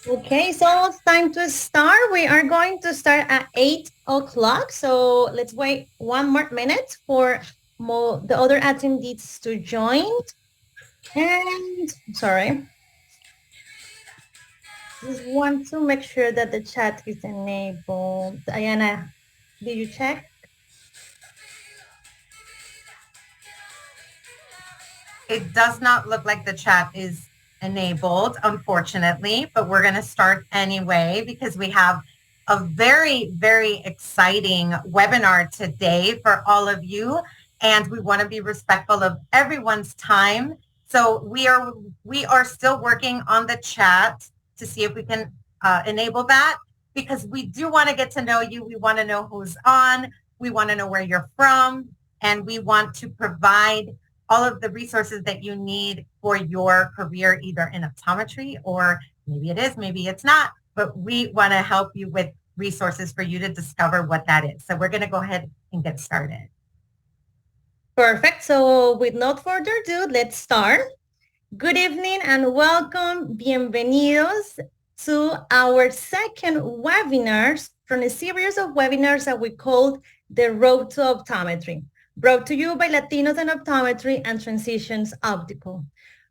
Okay, so it's time to start. We are going to start at 8 o'clock. So let's wait 1 more minute for the other attendees to join. And sorry, just want to make sure that the chat is enabled. Diana, did you check? It does not look like the chat is enabled, unfortunately, but we're going to start anyway because we have a very, very exciting webinar today for all of you. And we want to be respectful of everyone's time. So we are still working on the chat to see if we can enable that, because we do want to get to know you. We want to know who's on. We want to know where you're from. And we want to provide all of the resources that you need for your career, either in optometry, or maybe it is, maybe it's not, but we want to help you with resources for you to discover what that is. So we're going to go ahead and get started. Perfect. So with no further ado, let's start. Good evening and welcome. Bienvenidos to our second webinars from a series of webinars that we called The Road to Optometry, brought to you by Latinos in Optometry and Transitions Optical.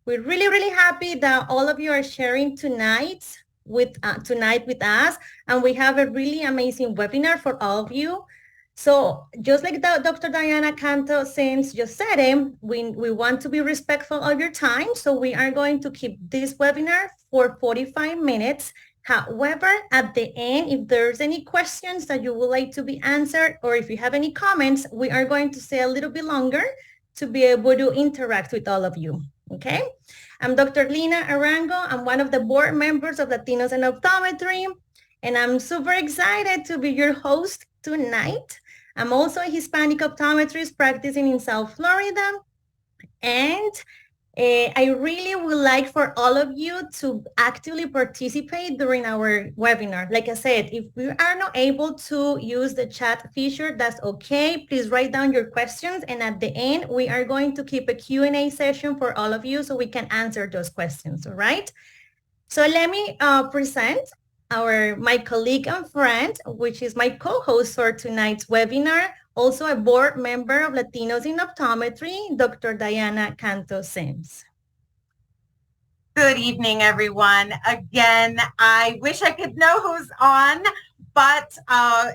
We're really, really happy that all of you are sharing tonight with us, and we have a really amazing webinar for all of you. So just like Dr. Diana Canto Sims just said it, we want to be respectful of your time. So we are going to keep this webinar for 45 minutes. However, at the end, if there's any questions that you would like to be answered, or if you have any comments, we are going to stay a little bit longer to be able to interact with all of you. Okay? I'm Dr. Lina Arango. I'm one of the board members of Latinos in Optometry, and I'm super excited to be your host tonight. I'm also a Hispanic optometrist practicing in South Florida. And I really would like for all of you to actively participate during our webinar. Like I said, if we are not able to use the chat feature, that's okay. Please write down your questions. And at the end, we are going to keep a Q&A session for all of you so we can answer those questions, all right? So let me present my colleague and friend, which is my co-host for tonight's webinar, also a board member of Latinos in Optometry, Dr. Diana Canto Sims. Good evening, everyone. Again, I wish I could know who's on, but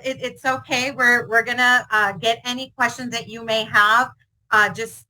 it's okay. We're gonna get any questions that you may have. Just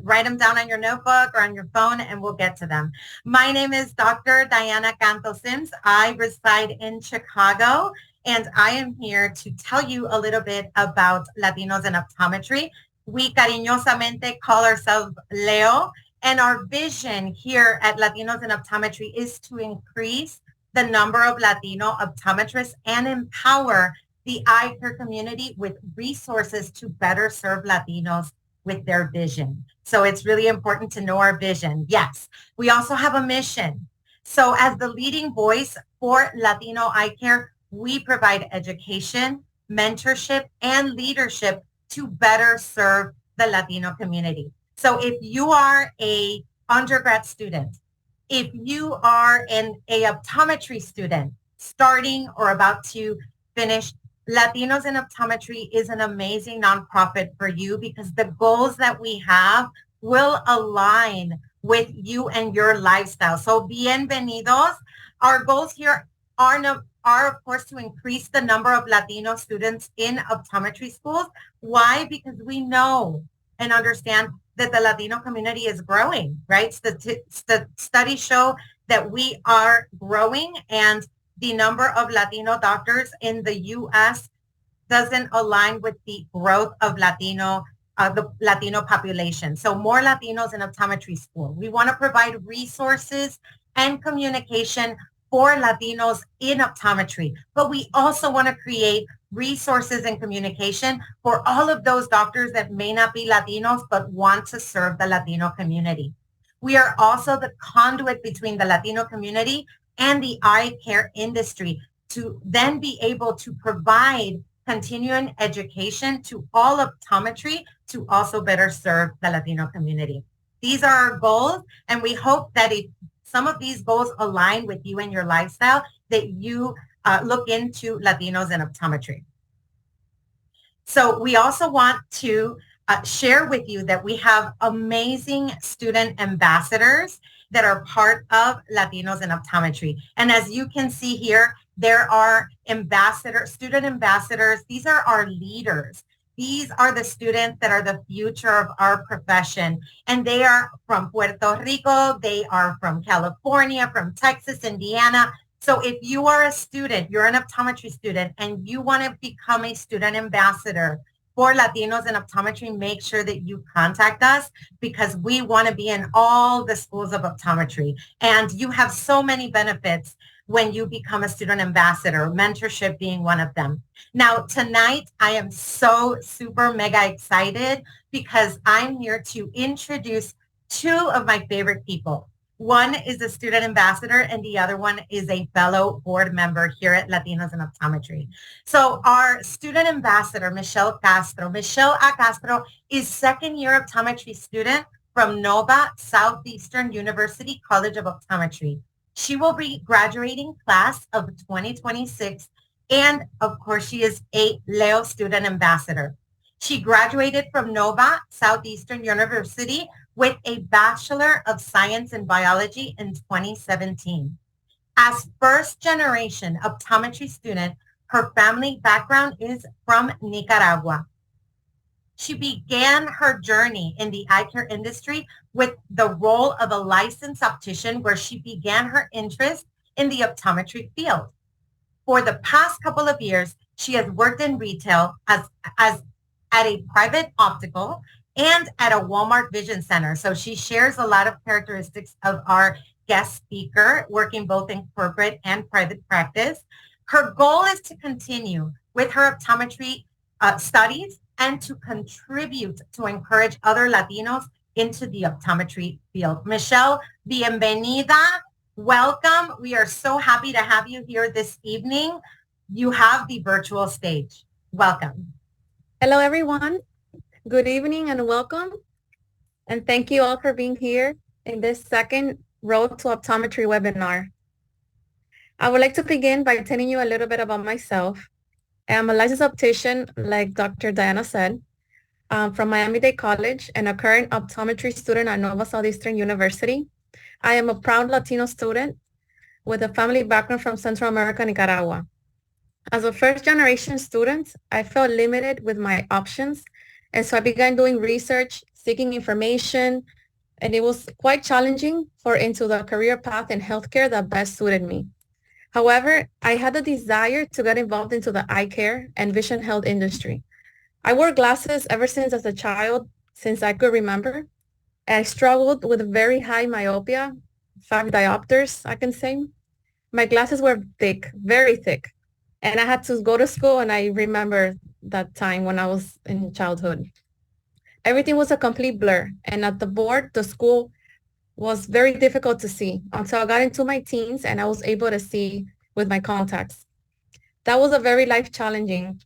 write them down on your notebook or on your phone, and we'll get to them. My name is Dr. Diana Canto Sims. I reside in Chicago, and I am here to tell you a little bit about Latinos in Optometry. We cariñosamente call ourselves Leo. And our vision here at Latinos in Optometry is to increase the number of Latino optometrists and empower the eye care community with resources to better serve Latinos with their vision. So it's really important to know our vision. Yes, we also have a mission. So as the leading voice for Latino eye care, we provide education, mentorship, and leadership to better serve the Latino community. So if you are a undergrad student, if you are a optometry student starting or about to finish, Latinos in Optometry is an amazing nonprofit for you, because the goals that we have will align with you and your lifestyle. So bienvenidos. Our goals here are of course to increase the number of Latino students in optometry schools. Why? Because we know and understand that the Latino community is growing, right? Studies show that we are growing, and the number of Latino doctors in the U.S. doesn't align with the growth of the Latino population. So more Latinos in optometry school. We want to provide resources and communication for Latinos in optometry, but we also want to create resources and communication for all of those doctors that may not be Latinos but want to serve the Latino community. We are also the conduit between the Latino community and the eye care industry to then be able to provide continuing education to all optometry to also better serve the Latino community. These are our goals, and we hope that if some of these goals align with you and your lifestyle, that you look into Latinos in optometry. So we also want to share with you that we have amazing student ambassadors that are part of Latinos in Optometry. And as you can see here, there are student ambassadors. These are our leaders. These are the students that are the future of our profession. And they are from Puerto Rico. They are from California, from Texas, Indiana. So if you are a student, you're an optometry student, and you want to become a student ambassador for Latinos in optometry, make sure that you contact us, because we want to be in all the schools of optometry. And you have so many benefits when you become a student ambassador, mentorship being one of them. Now, tonight, I am so super mega excited because I'm here to introduce two of my favorite people. One is a student ambassador and the other one is a fellow board member here at Latinos in Optometry. So our student ambassador, Michelle Castro. Michelle A. Castro is second year optometry student from Nova Southeastern University College of Optometry. She will be graduating class of 2026. And of course, she is a Leo student ambassador. She graduated from Nova Southeastern University with a Bachelor of Science in Biology in 2017. As first generation optometry student, her family background is from Nicaragua. She began her journey in the eye care industry with the role of a licensed optician, where she began her interest in the optometry field. For the past couple of years, she has worked in retail as at a private optical and at a Walmart Vision Center. So she shares a lot of characteristics of our guest speaker, working both in corporate and private practice. Her goal is to continue with her optometry studies and to contribute to encourage other Latinos into the optometry field. Michelle, bienvenida. Welcome. We are so happy to have you here this evening. You have the virtual stage. Welcome. Hello, everyone. Good evening and welcome. And thank you all for being here in this second Road to Optometry webinar. I would like to begin by telling you a little bit about myself. I'm a licensed optician, like Dr. Diana said, from Miami-Dade College, and a current optometry student at Nova Southeastern University. I am a proud Latino student with a family background from Central America, Nicaragua. As a first-generation student, I felt limited with my options, and so I began doing research, seeking information, and it was quite challenging for into the career path in healthcare that best suited me. However, I had a desire to get involved into the eye care and vision health industry. I wore glasses ever since as a child, since I could remember. I struggled with very high myopia, 5 diopters, I can say. My glasses were thick, very thick. And I had to go to school, and I remember that time when I was in childhood. Everything was a complete blur. And at the board, the school was very difficult to see until I got into my teens and I was able to see with my contacts. That was a very life challenging.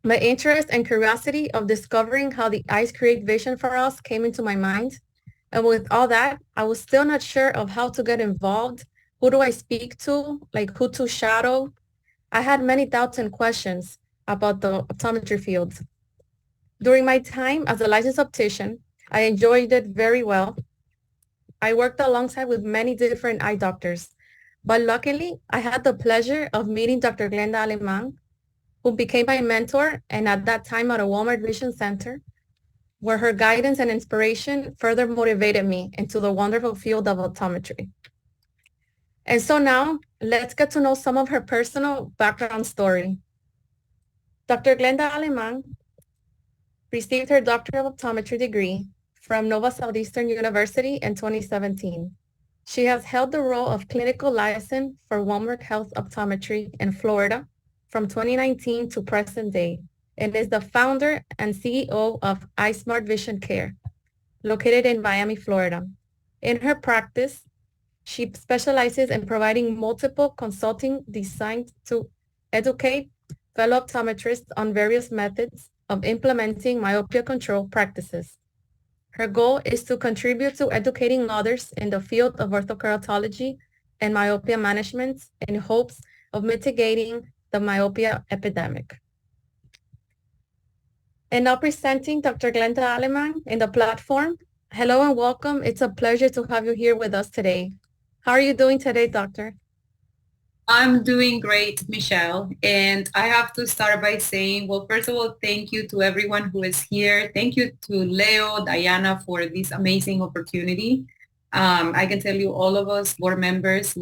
My interest and curiosity of discovering how the eyes create vision for us came into my mind. And with all that, I was still not sure of how to get involved. Who do I speak to? Like who to shadow? I had many doubts and questions about the optometry field. During my time as a licensed optician, I enjoyed it very well. I worked alongside with many different eye doctors, but luckily I had the pleasure of meeting Dr. Glenda Aleman, who became my mentor, and at that time at a Walmart Vision Center, where her guidance and inspiration further motivated me into the wonderful field of optometry. And so now let's get to know some of her personal background story. Dr. Glenda Aleman received her Doctor of Optometry degree from Nova Southeastern University in 2017. She has held the role of clinical liaison for Walmart Health Optometry in Florida from 2019 to present day, and is the founder and CEO of iSmart Vision Care, located in Miami, Florida. In her practice, she specializes in providing multiple consulting designed to educate fellow optometrists on various methods of implementing myopia control practices. Her goal is to contribute to educating others in the field of orthokeratology and myopia management in hopes of mitigating the myopia epidemic. And now presenting Dr. Glenda Aleman in the platform. Hello and welcome. It's a pleasure to have you here with us today. How are you doing today, doctor? I'm doing great, Michelle. And I have to start by saying, well, first of all, thank you to everyone who is here. Thank you to Leo, Diana for this amazing opportunity. I can tell you all of us board members,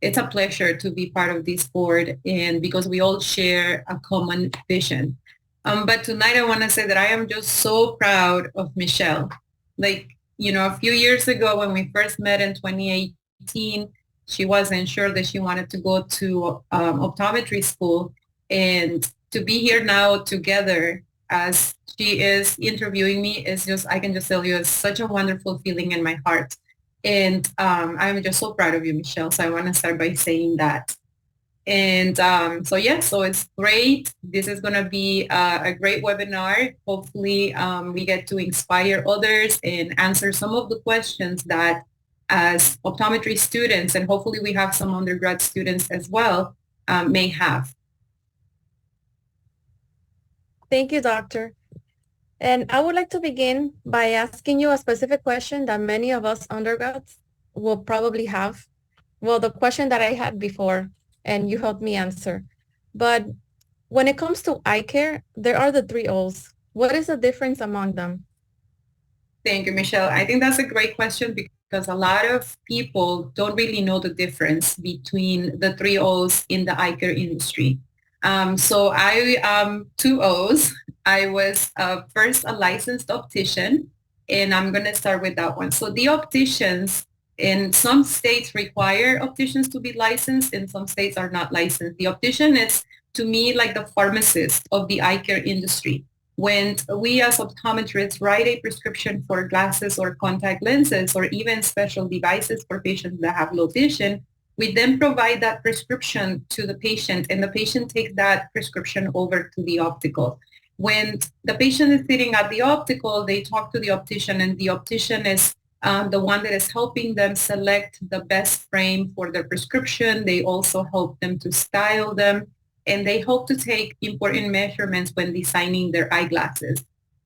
it's a pleasure to be part of this board and because we all share a common vision. But tonight I want to say that I am just so proud of Michelle. Like, a few years ago when we first met in 2018, she wasn't sure that she wanted to go to optometry school. And to be here now together as she is interviewing me is just, I can just tell you, it's such a wonderful feeling in my heart. And I'm just so proud of you, Michelle. So I want to start by saying that. And so it's great. This is going to be a great webinar. Hopefully we get to inspire others and answer some of the questions that as optometry students, and hopefully we have some undergrad students as well, may have. Thank you, doctor. And I would like to begin by asking you a specific question that many of us undergrads will probably have. Well, the question that I had before, and you helped me answer. But when it comes to eye care, there are the three O's. What is the difference among them? Thank you, Michelle. I think that's a great question because a lot of people don't really know the difference between the three O's in the eye care industry. So I, two O's. I was first a licensed optician, and I'm going to start with that one. So the opticians in some states require opticians to be licensed, and some states are not licensed. The optician is, to me, like the pharmacist of the eye care industry. When we as optometrists write a prescription for glasses or contact lenses or even special devices for patients that have low vision, we then provide that prescription to the patient and the patient takes that prescription over to the optical. When the patient is sitting at the optical, they talk to the optician and the optician is the one that is helping them select the best frame for their prescription. They also help them to style them and they hope to take important measurements when designing their eyeglasses.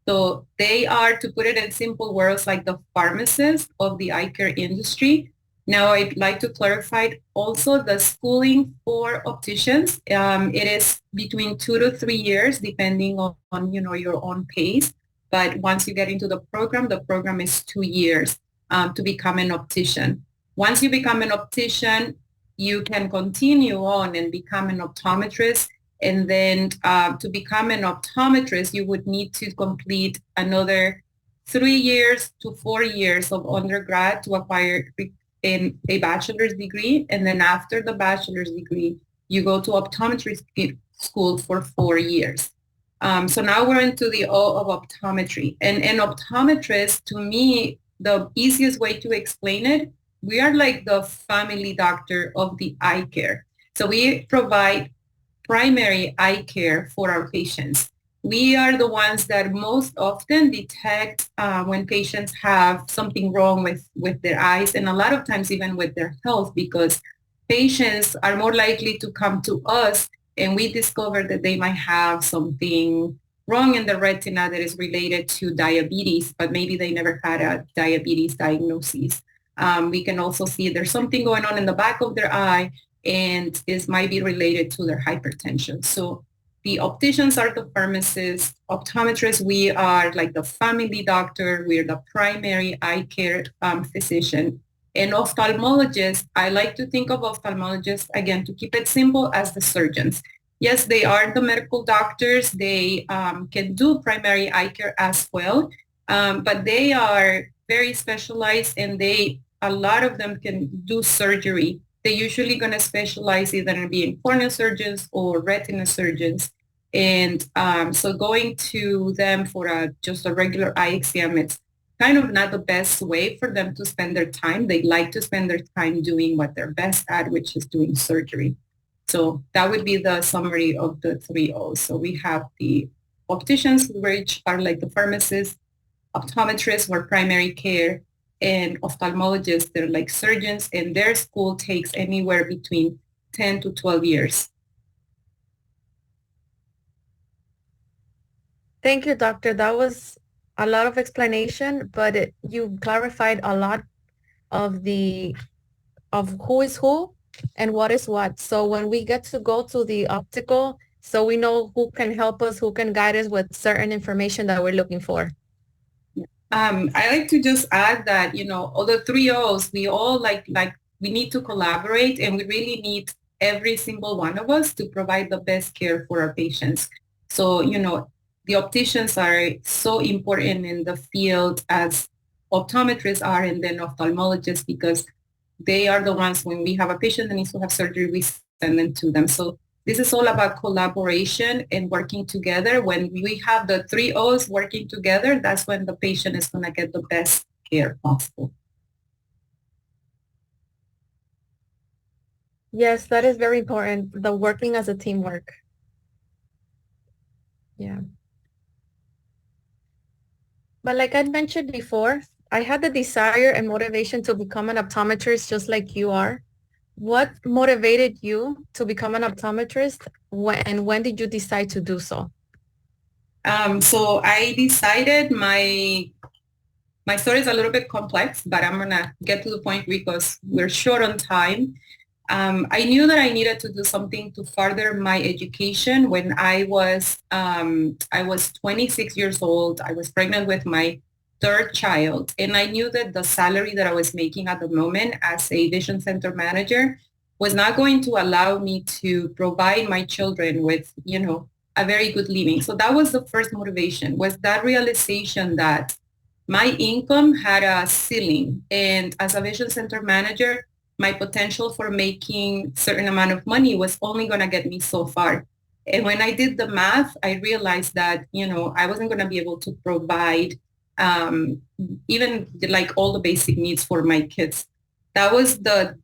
So they are, to put it in simple words, like the pharmacist of the eye care industry. Now, I'd like to clarify also the schooling for opticians. It is between 2 to 3 years, depending on your own pace. But once you get into the program is 2 years to become an optician. Once you become an optician, you can continue on and become an optometrist. And then to become an optometrist, you would need to complete another 3 years to 4 years of undergrad to acquire a bachelor's degree. And then after the bachelor's degree, you go to optometry school for 4 years. So now we're into the O of optometry. And an optometrist, to me, the easiest way to explain it, we are like the family doctor of the eye care. So we provide primary eye care for our patients. We are the ones that most often detect when patients have something wrong with their eyes and a lot of times even with their health because patients are more likely to come to us and we discover that they might have something wrong in the retina that is related to diabetes, but maybe they never had a diabetes diagnosis. We can also see there's something going on in the back of their eye and this might be related to their hypertension. So the opticians are the pharmacists, optometrists, we are like the family doctor, we're the primary eye care physician. And ophthalmologists, I like to think of ophthalmologists, again, to keep it simple, as the surgeons. Yes, they are the medical doctors. They can do primary eye care as well, but they are very specialized and a lot of them can do surgery. They're usually going to specialize either in being corneal surgeons or retina surgeons. And so going to them for just a regular eye exam, it's kind of not the best way for them to spend their time. They like to spend their time doing what they're best at, which is doing surgery. So that would be the summary of the three O's. So we have the opticians, which are like the pharmacists, optometrists were primary care, and ophthalmologists, they're like surgeons, and their school takes anywhere between 10 to 12 years. Thank you, doctor. That was a lot of explanation, but you clarified a lot of the of who is who and what is what. So when we get to go to the optical, so we know who can help us, who can guide us with certain information that we're looking for. I like to just add that, all the three O's, we all we need to collaborate, and we really need every single one of us to provide the best care for our patients. So, the opticians are so important in the field as optometrists are, and then ophthalmologists, because they are the ones, when we have a patient that needs to have surgery, we send them to them. So this is all about collaboration and working together. When we have the three O's working together, that's when the patient is going to get the best care possible. Yes, that is very important. The working as a teamwork. Yeah. But like I mentioned before, I had the desire and motivation to become an optometrist just like you are. What motivated you to become an optometrist, and when did you decide to do so? So I decided my story is a little bit complex, but I'm gonna get to the point because we're short on time. I knew that I needed to do something to further my education when I was 26 years old. I was pregnant with my third child, and I knew that the salary that I was making at the moment as a vision center manager was not going to allow me to provide my children with, a very good living. So that was the first motivation, was that realization that my income had a ceiling, and as a vision center manager, my potential for making certain amount of money was only going to get me so far. And when I did the math, I realized that, I wasn't going to be able to provide even like all the basic needs for my kids. That was the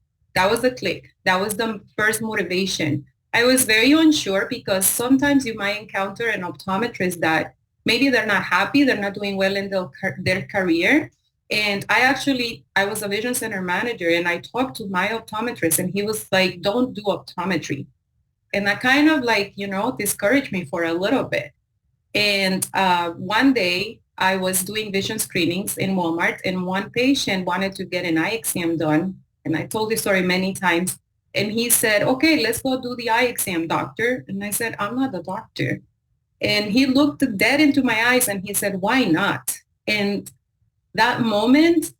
click. That was the first motivation. I was very unsure because sometimes you might encounter an optometrist that maybe they're not happy, they're not doing well in their career. And I was a vision center manager, and I talked to my optometrist, and he was like, don't do optometry. And that kind of discouraged me for a little bit. And one day I was doing vision screenings in Walmart, and one patient wanted to get an eye exam done. And I told this story many times. And he said, okay, let's go do the eye exam, doctor. And I said, I'm not a doctor. And he looked dead into my eyes and he said, why not? And that moment,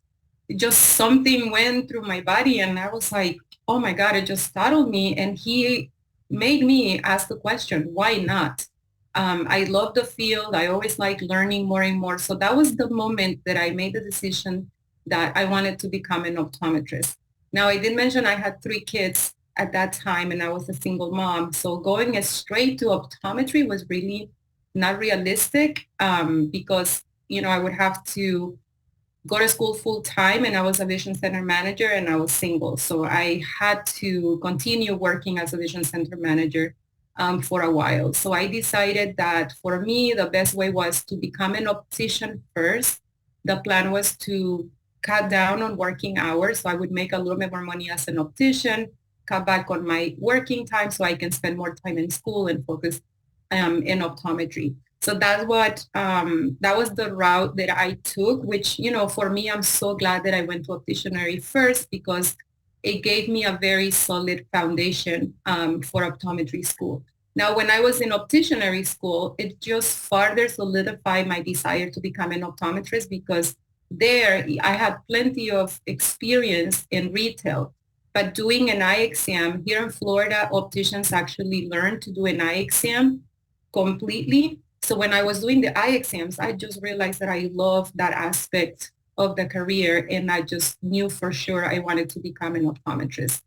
just something went through my body, and I was like, oh my God, it just startled me. And he made me ask the question, why not? I love the field. I always like learning more and more. So that was the moment that I made the decision that I wanted to become an optometrist. Now, I did mention I had 3 kids at that time, and I was a single mom. So going straight to optometry was really not realistic because, I would have to go to school full time, and I was a vision center manager, and I was single. So I had to continue working as a vision center manager for a while. So I decided that for me, the best way was to become an optician first. The plan was to cut down on working hours. So I would make a little bit more money as an optician, cut back on my working time so I can spend more time in school and focus in optometry. So that's that was the route that I took, which, for me, I'm so glad that I went to opticianry first because it gave me a very solid foundation for optometry school. Now, when I was in opticianry school, it just further solidified my desire to become an optometrist because there I had plenty of experience in retail. But doing an eye exam here in Florida, opticians actually learn to do an eye exam completely. So when I was doing the eye exams, I just realized that I love that aspect of the career, and I just knew for sure I wanted to become an optometrist.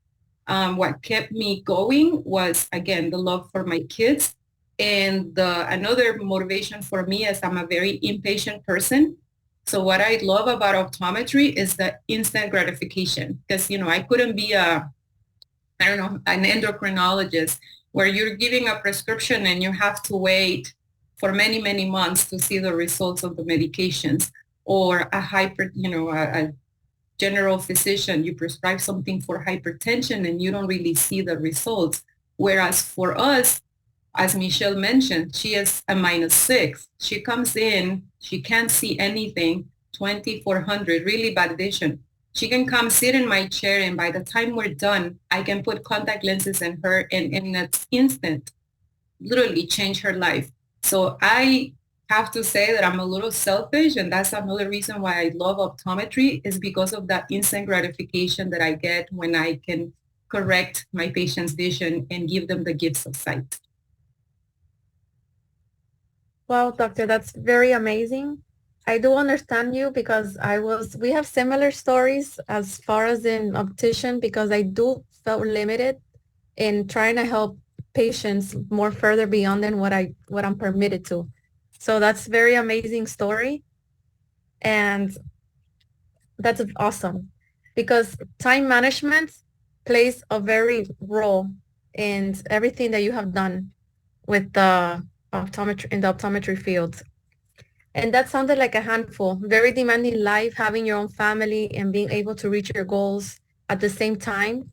What kept me going was, again, the love for my kids. And another motivation for me is I'm a very impatient person. So what I love about optometry is the instant gratification because, I couldn't be an endocrinologist where you're giving a prescription and you have to wait for many, many months to see the results of the medications. or a general physician, you prescribe something for hypertension and you don't really see the results. Whereas for us, as Michelle mentioned, she is a -6. She comes in, she can't see anything, 2400, really bad vision. She can come sit in my chair, and by the time we're done, I can put contact lenses in her, and in an instant, literally change her life. So I have to say that I'm a little selfish, and that's another reason why I love optometry, is because of that instant gratification that I get when I can correct my patient's vision and give them the gifts of sight. Wow, doctor, that's very amazing. I do understand you because we have similar stories as far as in optician, because I do felt limited in trying to help patients more further beyond than what I'm permitted to. So that's very amazing story. And that's awesome because time management plays a very role in everything that you have done with the optometry field. And that sounded like a handful, very demanding life, having your own family and being able to reach your goals at the same time.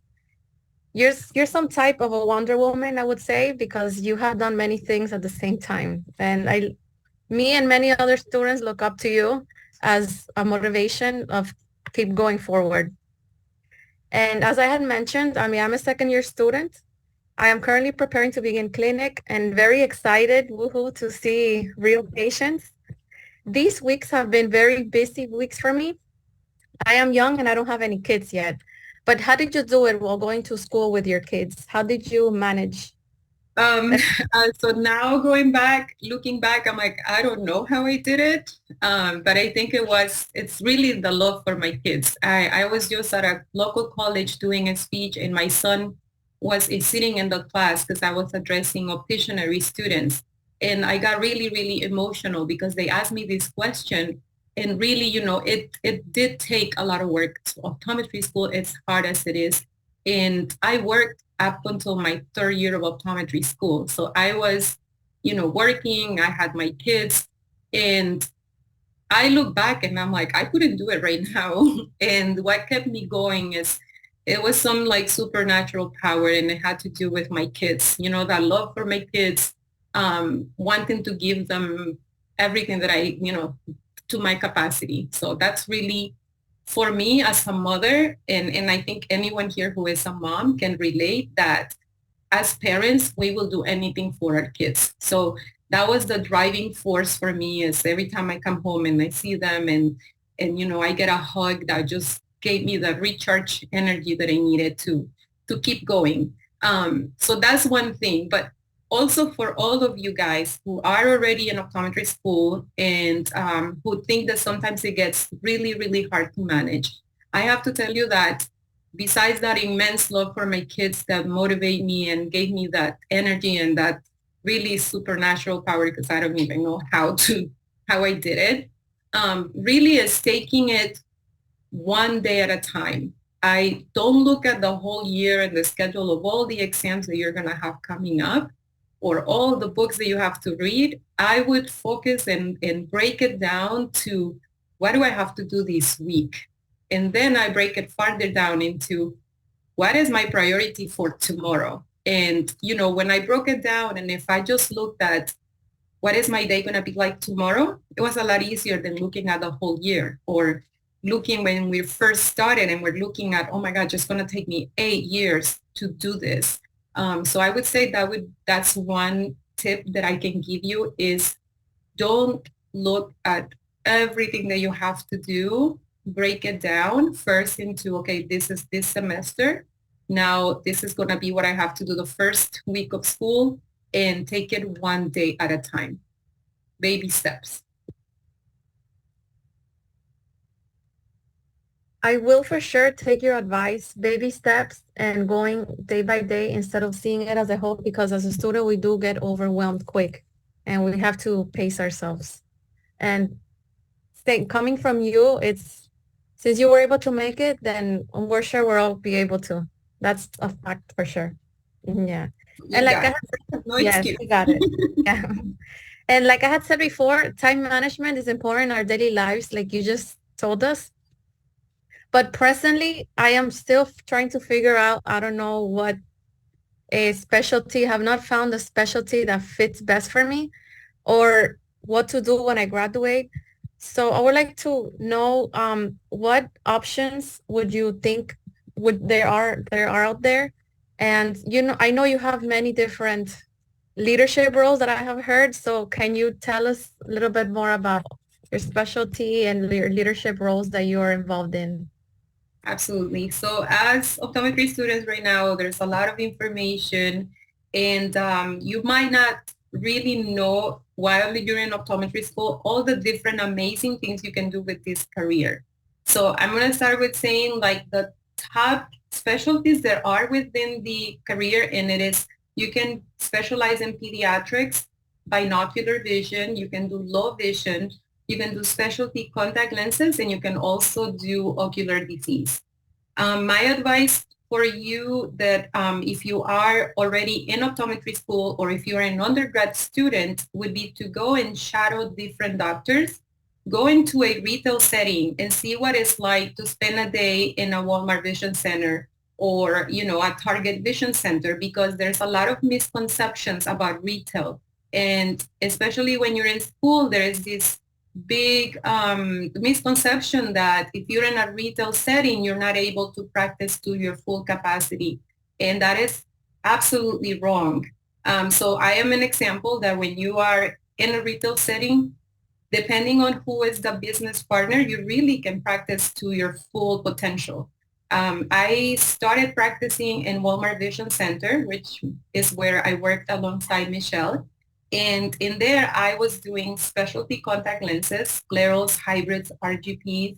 You're some type of a Wonder Woman, I would say, because you have done many things at the same time. And me and many other students look up to you as a motivation of keep going forward. And as I had mentioned, I mean, I'm a second year student. I am currently preparing to begin clinic and very excited, woohoo, to see real patients. These weeks have been very busy weeks for me. I am young and I don't have any kids yet. But how did you do it while going to school with your kids? How did you manage? Um, so now looking back, I'm like, I don't know how I did it. But I think it's really the love for my kids. I was just at a local college doing a speech, and my son was sitting in the class because I was addressing opticianry students. And I got really, really emotional because they asked me this question. And really, it did take a lot of work. So optometry school, it's hard as it is. And I worked up until my third year of optometry school. So I was, working, I had my kids, and I look back and I'm like, I couldn't do it right now. And what kept me going is it was some like supernatural power, and it had to do with my kids, that love for my kids, wanting to give them everything that to my capacity. So that's really for me as a mother, and I think anyone here who is a mom can relate that as parents, we will do anything for our kids. So that was the driving force for me, is every time I come home and I see them, and I get a hug that just gave me the recharge energy that I needed to keep going. So that's one thing. But also for all of you guys who are already in optometry school and who think that sometimes it gets really, really hard to manage, I have to tell you that besides that immense love for my kids that motivate me and gave me that energy and that really supernatural power, because I don't even know how I did it, really is taking it one day at a time. I don't look at the whole year and the schedule of all the exams that you're going to have coming up or all the books that you have to read. I would focus and break it down to what do I have to do this week? And then I break it farther down into what is my priority for tomorrow? And, when I broke it down, and if I just looked at what is my day going to be like tomorrow, it was a lot easier than looking at the whole year, or looking when we first started and we're looking at, oh my God, it's going to take me 8 years to do this. So I would say that's one tip that I can give you is don't look at everything that you have to do. Break it down first into, okay, this is this semester. Now this is going to be what I have to do the first week of school, and take it one day at a time. Baby steps. I will for sure take your advice, baby steps, and going day by day instead of seeing it as a whole, because as a student, we do get overwhelmed quick and we have to pace ourselves. And coming from you, since you were able to make it, then we're sure we'll all be able to. That's a fact for sure. Yeah. You And like got I it. have, No yes, excuse. you got it. Yeah. And like I had said before, time management is important in our daily lives, like you just told us. But presently, I am still trying to figure out, I don't know what a specialty, have not found a specialty that fits best for me or what to do when I graduate. So I would like to know what options would you think would there are out there? And you know, I know you have many different leadership roles that I have heard. So can you tell us a little bit more about your specialty and your leadership roles that you are involved in? Absolutely. So as optometry students right now, there's a lot of information and you might not really know while you're in optometry school, all the different amazing things you can do with this career. So I'm going to start with saying like the top specialties there are within the career, and it is you can specialize in pediatrics, binocular vision, you can do low vision, you can do specialty contact lenses, and you can also do ocular disease. My advice for you that if you are already in optometry school or if you're an undergrad student would be to go and shadow different doctors, go into a retail setting and see what it's like to spend a day in a Walmart Vision Center or, you know, a Target Vision Center, because there's a lot of misconceptions about retail. And especially when you're in school, there is this big misconception that if you're in a retail setting, you're not able to practice to your full capacity. And that is absolutely wrong. So I am an example that when you are in a retail setting, depending on who is the business partner, you really can practice to your full potential. I started practicing in Walmart Vision Center, which is where I worked alongside Michelle. And in there, I was doing specialty contact lenses, sclerals, hybrids, RGPs,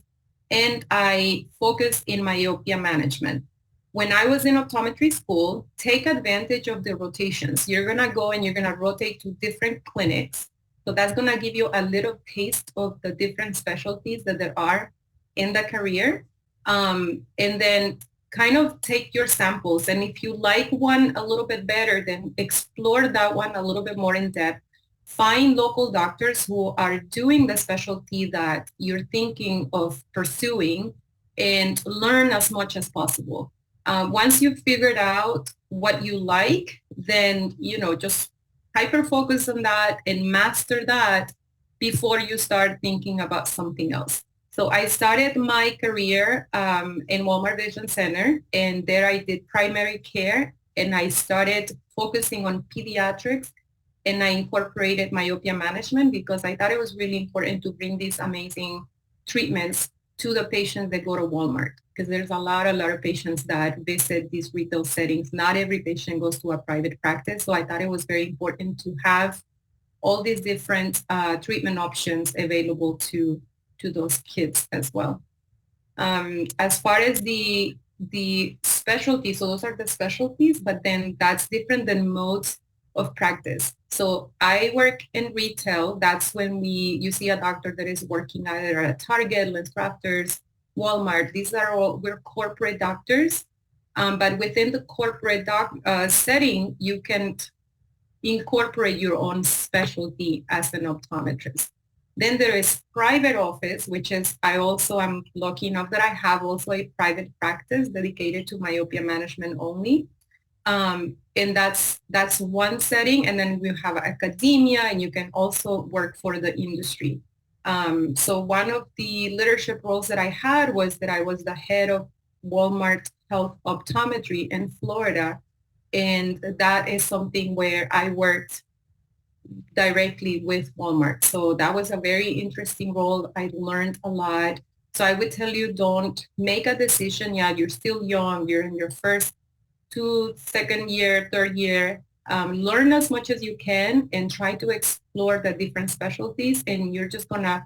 and I focused in myopia management. When I was in optometry school, take advantage of the rotations. You're going to go and you're going to rotate to different clinics. So that's going to give you a little taste of the different specialties that there are in the career. And then kind of take your samples. And if you like one a little bit better, then explore that one a little bit more in depth. Find local doctors who are doing the specialty that you're thinking of pursuing and learn as much as possible. Once you've figured out what you like, then, you know, just hyper focus on that and master that before you start thinking about something else. So I started my career in Walmart Vision Center, and there I did primary care, and I started focusing on pediatrics, and I incorporated myopia management because I thought it was really important to bring these amazing treatments to the patients that go to Walmart, because there's a lot of patients that visit these retail settings. Not every patient goes to a private practice, so I thought it was very important to have all these different treatment options available to those kids as well. As far as the specialties, so those are the specialties, but then that's different than modes of practice. So I work in retail. That's when you see a doctor that is working either at Target, Lens Crafters, Walmart. These are all, we're corporate doctors. But within the corporate setting, you can incorporate your own specialty as an optometrist. Then there is private office, which is I also am lucky enough that I have also a private practice dedicated to myopia management only. And that's one setting. And then we have academia, and you can also work for the industry. So one of the leadership roles that I had was that I was the head of Walmart Health Optometry in Florida. And that is something where I worked directly with Walmart. So that was a very interesting role. I learned a lot. So I would tell you, don't make a decision yet. You're still young. You're in your first second year, third year. Learn as much as you can and try to explore the different specialties. And you're gonna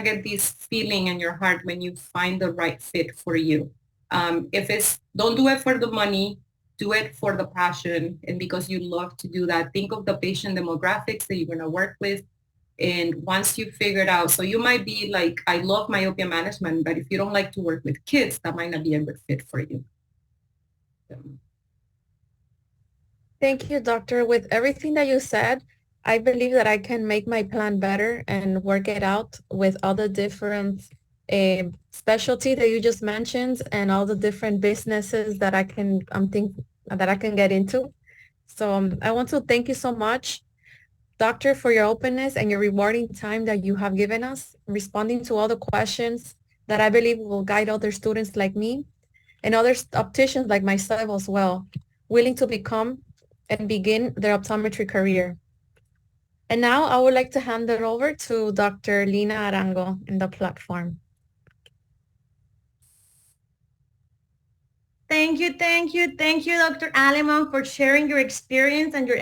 get this feeling in your heart when you find the right fit for you. Don't do it for the money, do it for the passion and because you love to do that. Think of the patient demographics that you're going to work with. And once you figure it out, so you might be like, I love myopia management, but if you don't like to work with kids, that might not be a good fit for you. Thank you, doctor. With everything that you said, I believe that I can make my plan better and work it out with all the different specialty that you just mentioned and all the different businesses that I can get into. So I want to thank you so much, Doctor, for your openness and your rewarding time that you have given us, responding to all the questions that I believe will guide other students like me and other opticians like myself as well, willing to become and begin their optometry career. And now I would like to hand it over to Dr. Lina Arango in the platform. Thank you, Dr. Aleman, for sharing your experience and your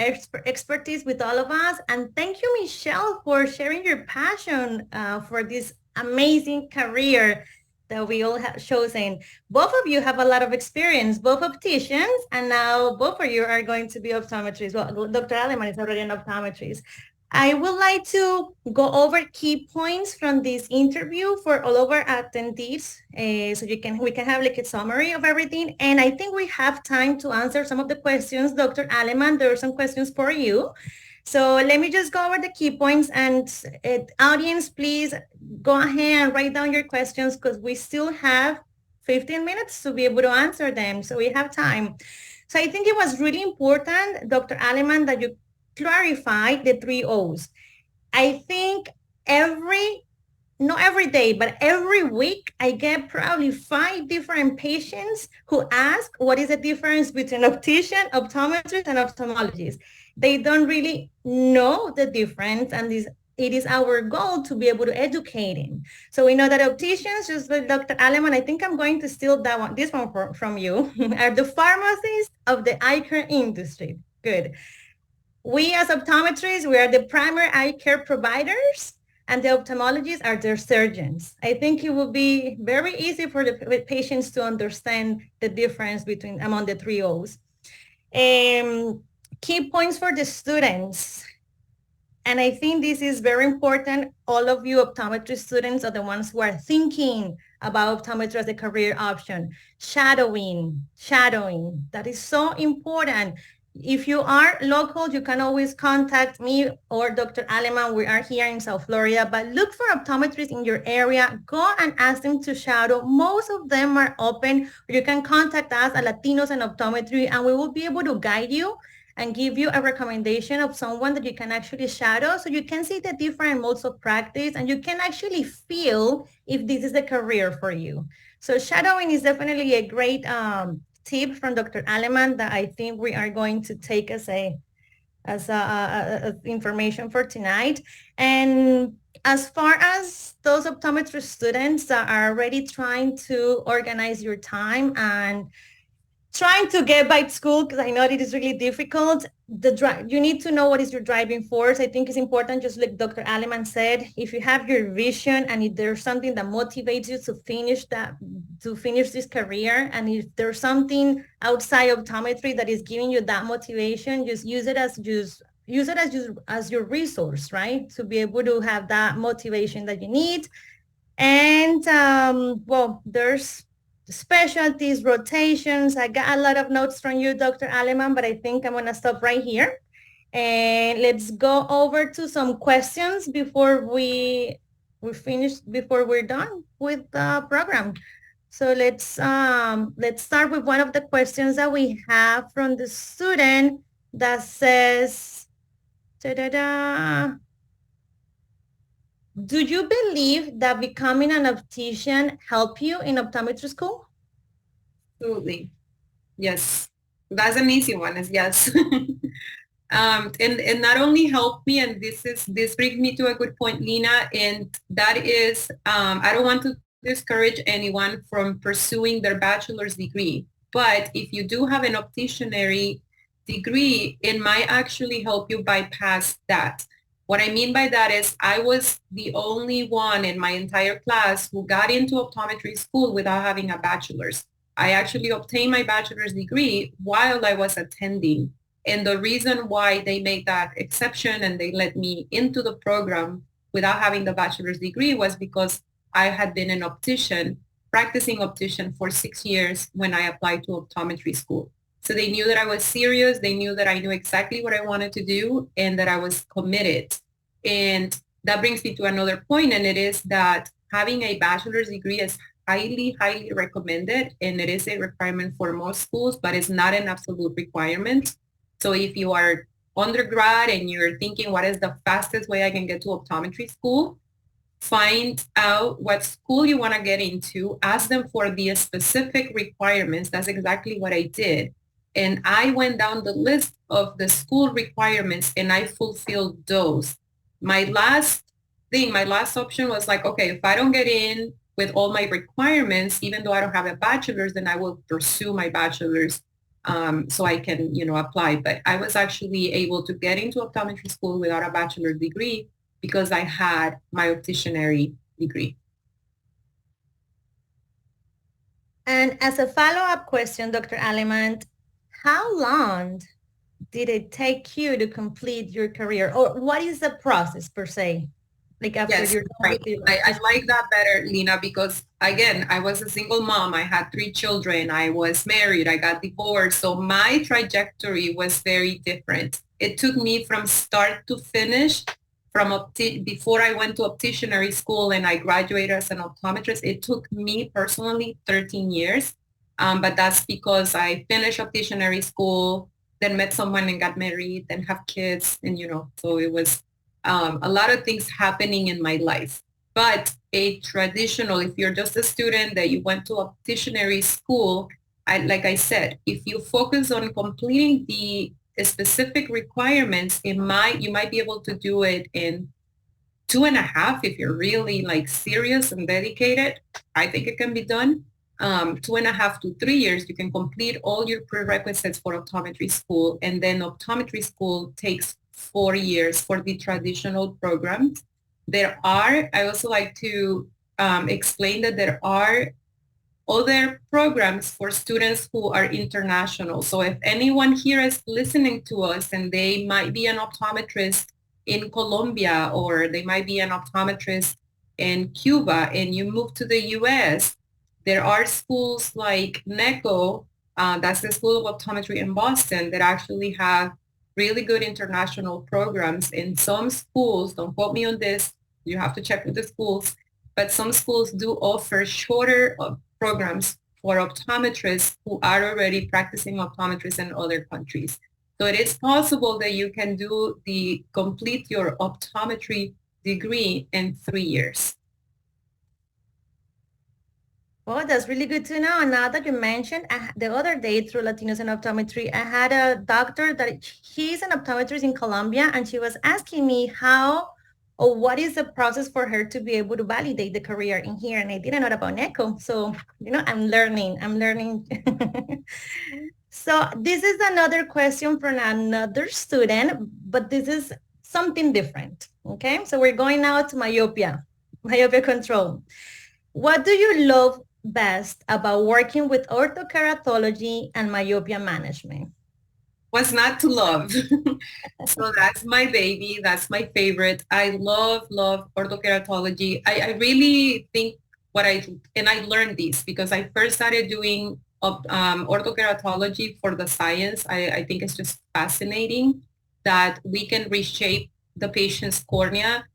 expertise with all of us. And thank you, Michelle, for sharing your passion for this amazing career that we all have chosen. Both of you have a lot of experience, both opticians, and now both of you are going to be optometrists. Well, Dr. Aleman is already an optometrist. I would like to go over key points from this interview for all of our attendees, so we can have like a summary of everything. And I think we have time to answer some of the questions. Dr. Aleman, there are some questions for you. So let me just go over the key points, and audience, please go ahead and write down your questions because we still have 15 minutes to be able to answer them. So we have time. So I think it was really important, Dr. Aleman, that you clarify the three O's. I think not every day, but every week, I get probably 5 different patients who ask what is the difference between optician, optometrist, and ophthalmologist. They don't really know the difference, and it is our goal to be able to educate him. So we know that opticians, just like Dr. Aleman, I think I'm going to steal this one from you, are the pharmacists of the eye care industry. Good. We as optometrists, we are the primary eye care providers, and the ophthalmologists are their surgeons. I think it will be very easy for the patients to understand the difference among the three O's. Key points for the students. And I think this is very important. All of you optometry students are the ones who are thinking about optometry as a career option. Shadowing. That is so important. If you are local, you can always contact me or Dr. Aleman. We are here in South Florida, but look for optometrists in your area. Go and ask them to shadow. Most of them are open. You can contact us at Latinos in Optometry, and we will be able to guide you and give you a recommendation of someone that you can actually shadow so you can see the different modes of practice and you can actually feel if this is a career for you. So shadowing is definitely a great tip from Dr. Aleman that I think we are going to take as information for tonight. And as far as those optometry students that are already trying to organize your time and trying to get by school, because I know it is really difficult. You need to know what is your driving force. I think it's important, just like Dr. Aleman said, if you have your vision and if there's something that motivates you to finish this career, and if there's something outside optometry that is giving you that motivation, just use it as your resource, right? To be able to have that motivation that you need. And there's specialties, rotations. I got a lot of notes from you, Dr. Aleman, but I think I'm going to stop right here. And let's go over to some questions before we finish, before we're done with the program. So let's start with one of the questions that we have from the student that says, da-da-da. Do you believe that becoming an optician helped you in optometry school? Absolutely. Yes. That's an easy one, is yes. And not only helped me, and this brings me to a good point, Lina, and that is, I don't want to discourage anyone from pursuing their bachelor's degree, but if you do have an opticianry degree, it might actually help you bypass that. What I mean by that is I was the only one in my entire class who got into optometry school without having a bachelor's. I actually obtained my bachelor's degree while I was attending. And the reason why they made that exception and they let me into the program without having the bachelor's degree was because I had been an optician, practicing optician for 6 years when I applied to optometry school. So they knew that I was serious. They knew that I knew exactly what I wanted to do and that I was committed. And that brings me to another point, and it is that having a bachelor's degree is highly, highly recommended, and it is a requirement for most schools, but it's not an absolute requirement. So if you are undergrad and you're thinking, what is the fastest way I can get to optometry school? Find out what school you want to get into, ask them for the specific requirements. That's exactly what I did. And I went down the list of the school requirements and I fulfilled those. My last my last option was like, okay, if I don't get in with all my requirements, even though I don't have a bachelor's, then I will pursue my bachelor's so I can, apply. But I was actually able to get into optometry school without a bachelor's degree because I had my opticianry degree. And as a follow-up question, Dr. Aleman, how long did it take you to complete your career? Or what is the process per se? Like after Yes, you're done right. with your I like that better, Lina, because again, I was a single mom. I had 3 children. I was married. I got divorced. So my trajectory was very different. It took me from start to finish, before I went to opticianry school and I graduated as an optometrist. It took me personally 13 years. But that's because I finished opticianry school, then met someone and got married, then have kids. And, so it was a lot of things happening in my life. But a traditional, if you're just a student that you went to opticianry school, like I said, if you focus on completing the specific requirements, you might be able to do it in 2.5 if you're really like serious and dedicated. I think it can be done. 2.5 to 3 years, you can complete all your prerequisites for optometry school, and then optometry school takes 4 years for the traditional programs. I also like to explain that there are other programs for students who are international. So if anyone here is listening to us and they might be an optometrist in Colombia or they might be an optometrist in Cuba and you move to the US, there are schools like NECO, that's the School of Optometry in Boston, that actually have really good international programs. In some schools, don't quote me on this, you have to check with the schools, but some schools do offer shorter programs for optometrists who are already practicing optometrists in other countries. So it is possible that you can complete your optometry degree in 3 years. Oh, that's really good to know. Now that you mentioned, the other day through Latinos in Optometry, I had a doctor that he's an optometrist in Colombia, and she was asking me how or what is the process for her to be able to validate the career in here. And I didn't know about NECO. So, I'm learning. So this is another question from another student, but this is something different. Okay, so we're going now to myopia control. What do you love best about working with orthokeratology and myopia management? What's not to love? So that's my baby. That's my favorite. I love orthokeratology. I really think and I learned this because I first started doing orthokeratology for the science. I think it's just fascinating that we can reshape the patient's cornea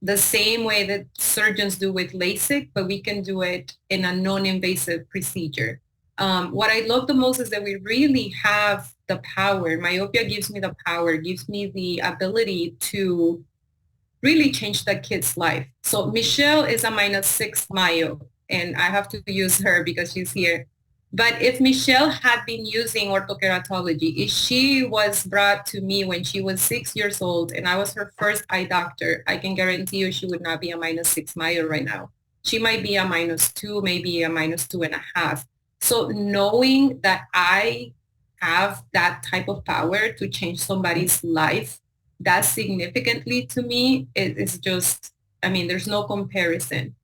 the same way that surgeons do with LASIK, but we can do it in a non-invasive procedure. What I love the most is that we really have the power. Myopia gives me the power, gives me the ability to really change the kid's life. So Michelle is a -6 myo, and I have to use her because she's here. But if Michelle had been using orthokeratology, if she was brought to me when she was 6 years old and I was her first eye doctor, I can guarantee you she would not be a -6 myo right now. She might be a -2, maybe a -2.5. So knowing that I have that type of power to change somebody's life that significantly to me, it's just, there's no comparison.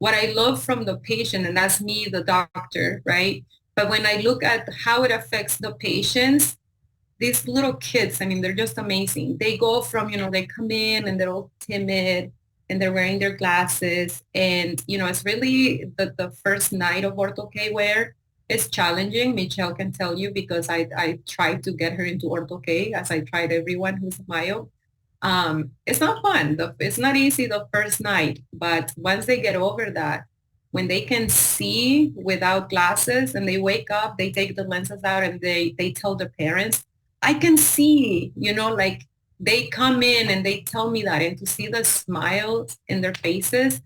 What I love from the patient, and that's me, the doctor, right? But when I look at how it affects the patients, these little kids, they're just amazing. They go from, they come in and they're all timid and they're wearing their glasses. And, it's really the first night of ortho K wear. It's challenging. Michelle can tell you because I tried to get her into Ortho K as I tried everyone who's myope. It's not fun. It's not easy the first night, but once they get over that, when they can see without glasses and they wake up, they take the lenses out and they tell their parents, I can see, like they come in and they tell me that, and to see the smiles in their faces,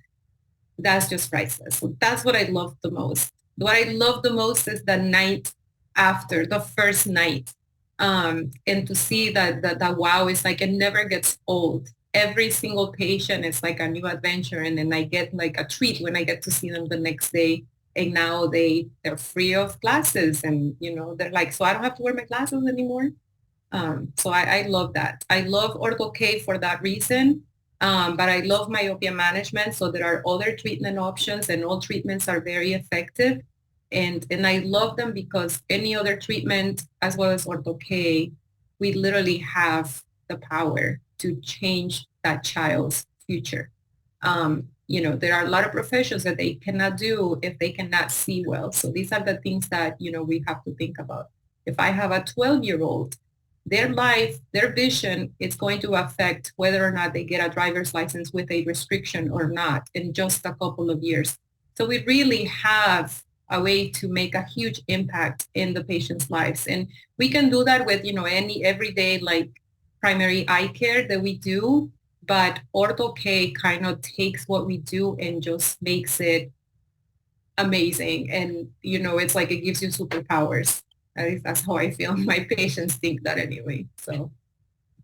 that's just priceless. So that's what I love the most. What I love the most is the night after, the first night. And to see that wow, it's like it never gets old. Every single patient is like a new adventure. And then I get like a treat when I get to see them the next day. And now they're free of glasses, and they're like, so I don't have to wear my glasses anymore. So I love that. I love Ortho K for that reason. But I love myopia management. So there are other treatment options, and all treatments are very effective. And I love them because any other treatment, as well as Ortho K, we literally have the power to change that child's future. There are a lot of professions that they cannot do if they cannot see well. So these are the things that, we have to think about. If I have a 12-year-old, their life, their vision, it's going to affect whether or not they get a driver's license with a restriction or not in just a couple of years. So we really have a way to make a huge impact in the patient's lives. And we can do that with, any everyday like primary eye care that we do. But Ortho K kind of takes what we do and just makes it amazing. And, it's like it gives you superpowers. At least that's how I feel. My patients think that anyway. So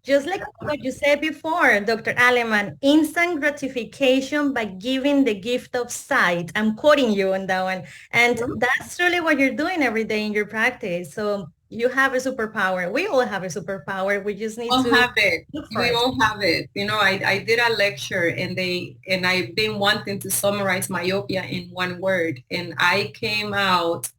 Just like what you said before, Dr. Aleman, instant gratification by giving the gift of sight. I'm quoting you on that one. And that's really what you're doing every day in your practice. So you have a superpower. We all have a superpower. We just need to have it. look for We it. all have it. I did a lecture and I've been wanting to summarize myopia in one word. And I came out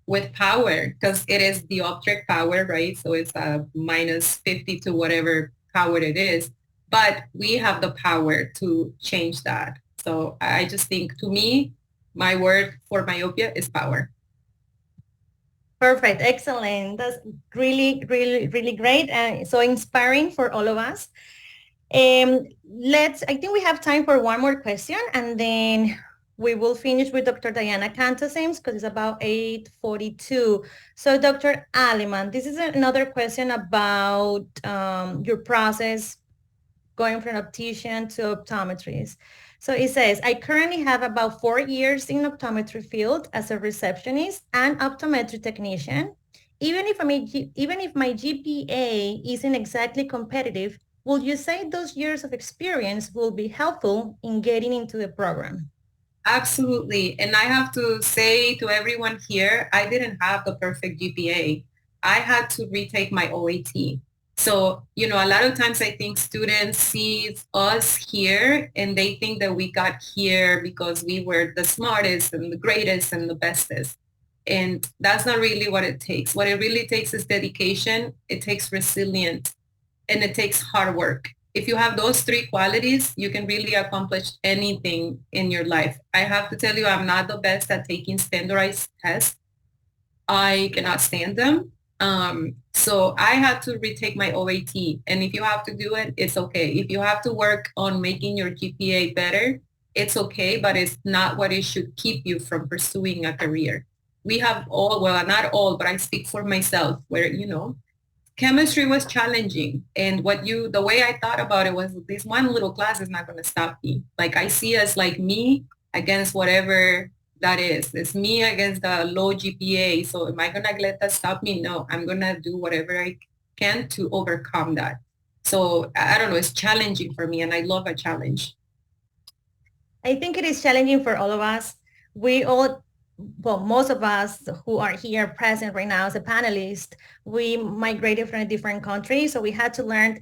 with power because it is dioptric power, right? So it's a minus 50 to whatever power it is. But we have the power to change that. So I just think, to me, my word for myopia is power. Perfect. Excellent. That's really, really, really great. And so inspiring for all of us. I think we have time for one more question, and then we will finish with Dr. Diana Cantosames because it's about 8:42. So Dr. Aleman, this is another question about your process going from optician to optometrist. So it says, I currently have about 4 years in optometry field as a receptionist and optometry technician. Even if my GPA isn't exactly competitive, would you say those years of experience will be helpful in getting into the program? Absolutely. And I have to say to everyone here, I didn't have the perfect GPA. I had to retake my OAT. So, a lot of times I think students see us here and they think that we got here because we were the smartest and the greatest and the bestest. And that's not really what it takes. What it really takes is dedication. It takes resilience, and it takes hard work. If you have those three qualities, you can really accomplish anything in your life. I have to tell you, I'm not the best at taking standardized tests. I cannot stand them. So I had to retake my OAT. And if you have to do it, it's okay. If you have to work on making your GPA better, it's okay, but it's not what it should keep you from pursuing a career. We have all, well, not all, but I speak for myself, where, chemistry was challenging. And the way I thought about it was, this one little class is not going to stop me. Like, I see us like me against whatever that is. It's me against the low GPA. So am I going to let that stop me? No, I'm going to do whatever I can to overcome that. So I don't know, it's challenging for me, and I love a challenge. I think it is challenging for all of us. Most of us who are here present right now as a panelist, we migrated from a different country. So we had to learn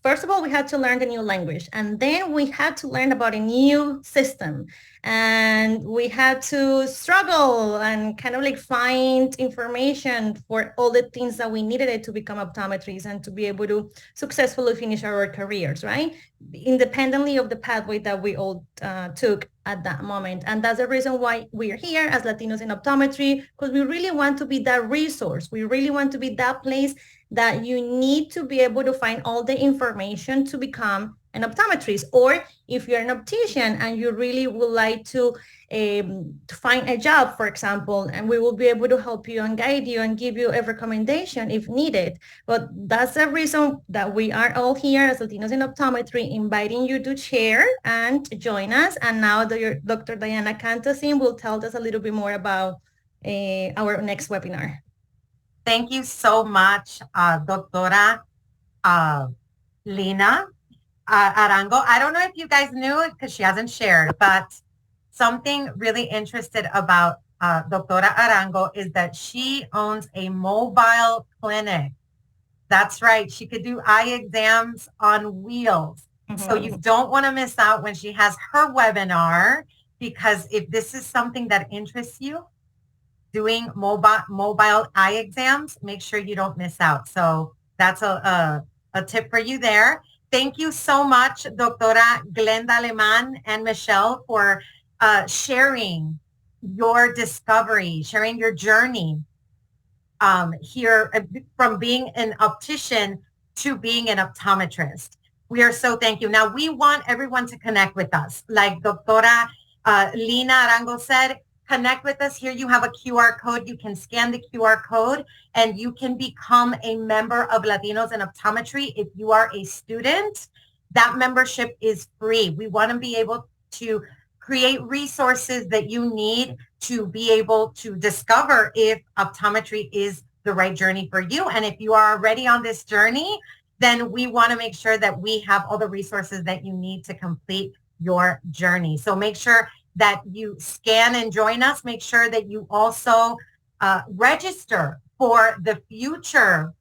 first of all, we had to learn a new language, and then we had to learn about a new system. and we had to struggle and kind of like find information for all the things that we needed to become optometrists and to be able to successfully finish our careers, right? Independently of the pathway that we all took at that moment. And that's the reason why we're here as Latinos in optometry, because we really want to be that resource. We really want to be that place that you need to be able to find all the information to become an optometrist. Or if you're an optician and you really would like to find a job, for example, and we will be able to help you and guide you and give you a recommendation if needed. But that's the reason that we are all here as Latinos in optometry, inviting you to share and join us. And now Dr. Diana Cantosin will tell us a little bit more about our next webinar. Thank you so much, Doctora Lina Arango. I don't know if you guys knew it because she hasn't shared, but something really interested about Doctora Arango is that she owns a mobile clinic. That's right. She could do eye exams on wheels. So you don't want to miss out when she has her webinar, because if this is something that interests you, doing mobile eye exams, make sure you don't miss out. So that's a tip for you there. Thank you so much, Doctora Glenda Aleman and Michelle, for sharing your discovery, sharing your journey here from being an optician to being an optometrist. We are so thank you. Now, we want everyone to connect with us. Like Doctora Lina Arango said, connect with us. Here you have a QR code. You can scan the QR code and you can become a member of Latinos in Optometry. If you are a student, that membership is free. We want to be able to create resources that you need to be able to discover if optometry is the right journey for you. And if you are already on this journey, then we want to make sure that we have all the resources that you need to complete your journey. So make sure that you scan and join us. Make sure that you also register for the future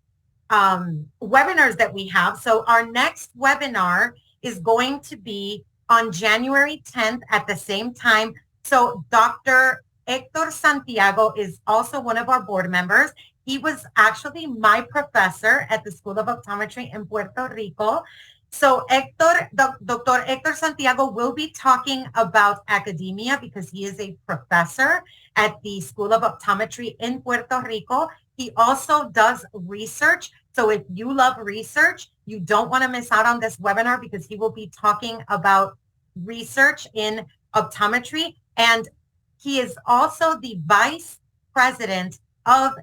webinars that we have. So our next webinar is going to be on January 10th at the same time. So Dr. Hector Santiago is also one of our board members. He was actually my professor at the School of Optometry in Puerto Rico. So Dr. Hector Santiago will be talking about academia because he is a professor at the School of Optometry in Puerto Rico. He also does research. So if you love research, you don't want to miss out on this webinar because he will be talking about research in optometry. And he is also the vice president of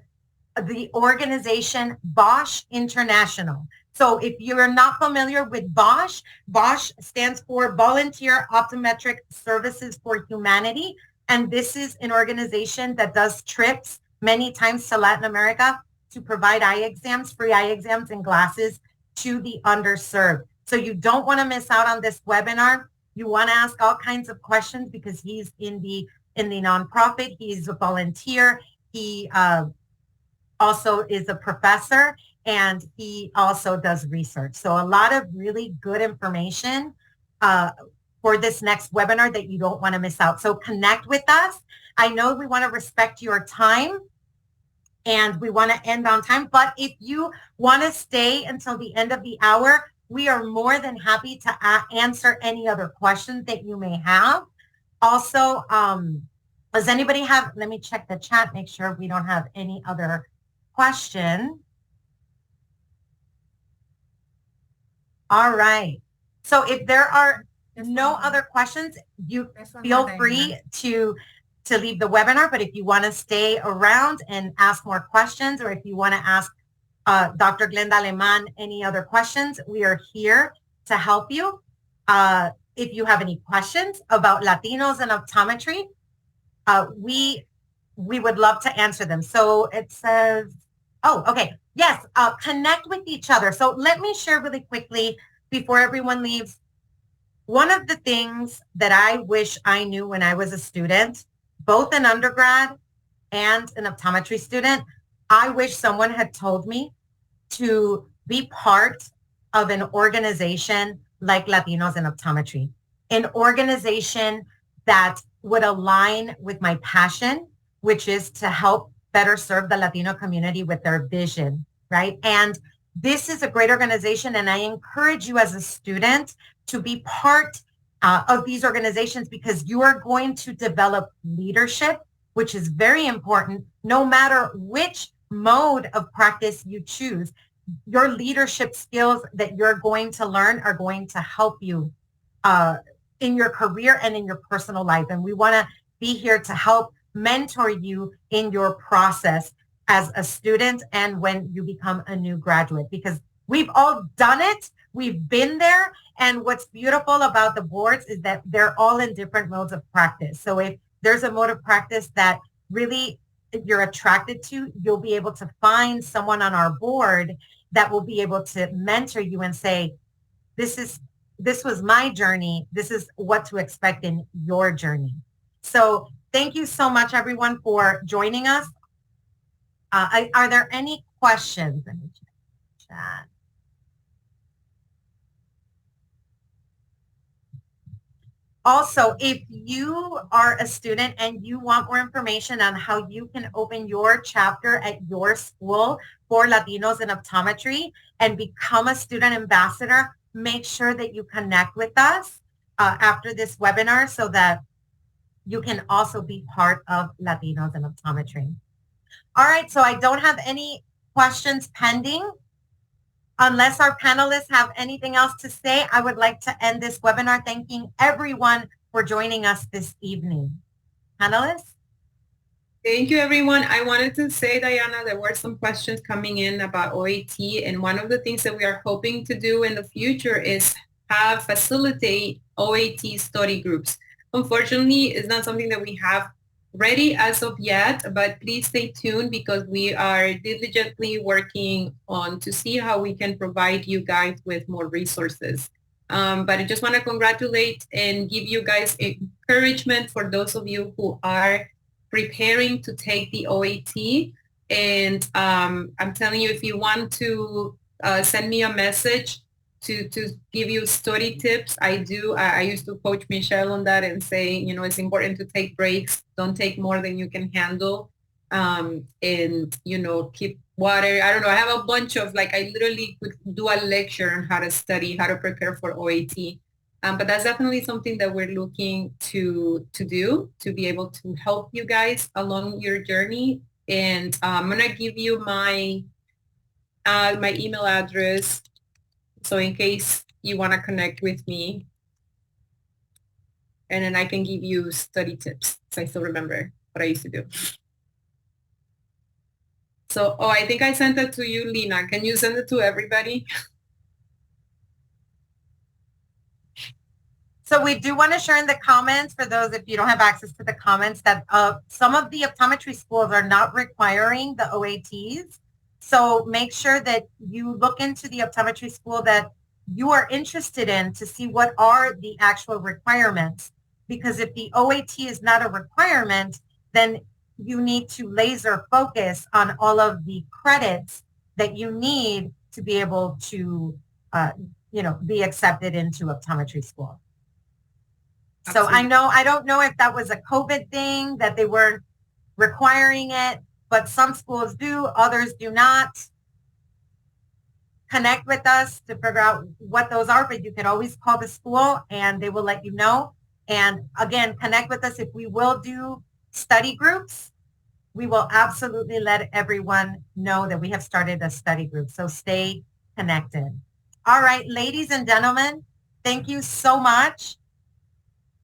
the organization Bosch International. So if you're not familiar with Bosch, Bosch stands for Volunteer Optometric Services for Humanity. And this is an organization that does trips many times to Latin America to provide eye exams, free eye exams and glasses to the underserved. So you don't want to miss out on this webinar. You want to ask all kinds of questions because he's in the nonprofit. He's a volunteer. He also is a professor, and he also does research. So a lot of really good information for this next webinar that you don't want to miss out. So connect with us. I know we want to respect your time and we want to end on time, but if you want to stay until the end of the hour, we are more than happy to answer any other questions that you may have. Also, does anybody have, let me check the chat, make sure we don't have any other question. All right. So if there are no other questions, you feel free to leave the webinar. But if you want to stay around and ask more questions, or if you want to ask Dr. Glenda Aleman any other questions, we are here to help you. If you have any questions about Latinos and optometry, we would love to answer them. So it says, oh, okay. Yes, connect with each other. So let me share really quickly before everyone leaves. One of the things that I wish I knew when I was a student, both an undergrad and an optometry student, I wish someone had told me to be part of an organization like Latinos in Optometry, an organization that would align with my passion, which is to help better serve the Latino community with their vision, right? And this is a great organization, and I encourage you as a student to be part of these organizations, because you are going to develop leadership, which is very important, no matter which mode of practice you choose. Your leadership skills that you're going to learn are going to help you in your career and in your personal life. And we want to be here to help mentor you in your process as a student and when you become a new graduate, because we've all done it. We've been there. And what's beautiful about the boards is that they're all in different modes of practice. So if there's a mode of practice that really you're attracted to, you'll be able to find someone on our board that will be able to mentor you and say, this was my journey. This is what to expect in your journey. So thank you so much, everyone, for joining us. Are there any questions? Let me check the chat. Also, if you are a student and you want more information on how you can open your chapter at your school for Latinos in optometry and become a student ambassador, make sure that you connect with us after this webinar so that you can also be part of Latinos in optometry. All right, so I don't have any questions pending. Unless our panelists have anything else to say, I would like to end this webinar thanking everyone for joining us this evening. Panelists? Thank you, everyone. I wanted to say, Diana, there were some questions coming in about OAT, and one of the things that we are hoping to do in the future is facilitate OAT study groups. Unfortunately, it's not something that we have ready as of yet, but please stay tuned because we are diligently working on to see how we can provide you guys with more resources. But I just want to congratulate and give you guys encouragement for those of you who are preparing to take the OAT. And I'm telling you, if you want to send me a message to give you study tips, I do. I used to coach Michelle on that and say, you know, it's important to take breaks. Don't take more than you can handle. And, you know, keep water. I don't know. I have a bunch of, like, I literally could do a lecture on how to study, how to prepare for OAT. But that's definitely something that we're looking to do, to be able to help you guys along your journey. And I'm going to give you my email address. So in case you want to connect with me, and then I can give you study tips. So I still remember what I used to do. So, I think I sent it to you, Lina. Can you send it to everybody? So we do want to share in the comments, for those if you don't have access to the comments, that some of the optometry schools are not requiring the OATs. So make sure that you look into the optometry school that you are interested in to see what are the actual requirements. Because if the OAT is not a requirement, then you need to laser focus on all of the credits that you need to be able to, be accepted into optometry school. So Absolutely. I don't know if that was a COVID thing, that they weren't requiring it, but some schools do, others do not. Connect with us to figure out what those are, but you can always call the school and they will let you know. And again, connect with us if we will do study groups. We will absolutely let everyone know that we have started a study group. So stay connected. All right, ladies and gentlemen, thank you so much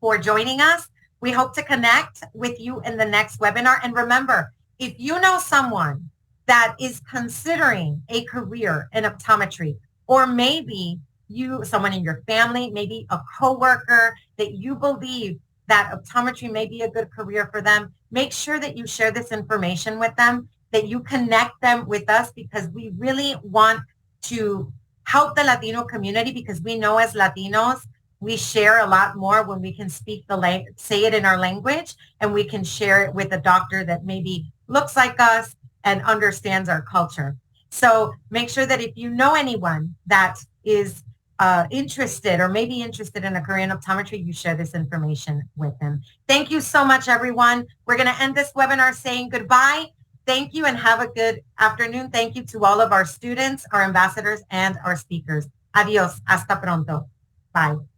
for joining us. We hope to connect with you in the next webinar. And remember, if you know someone that is considering a career in optometry, or maybe someone in your family, maybe a coworker that you believe that optometry may be a good career for them, make sure that you share this information with them, that you connect them with us, because we really want to help the Latino community, because we know as Latinos, we share a lot more when we can say it in our language, and we can share it with a doctor that maybe looks like us and understands our culture. So make sure that if you know anyone that is interested or maybe interested in a career in optometry, you share this information with them. Thank you so much, everyone. We're going to end this webinar saying goodbye. Thank you and have a good afternoon. Thank you to all of our students, our ambassadors, and our speakers. Adios. Hasta pronto. Bye.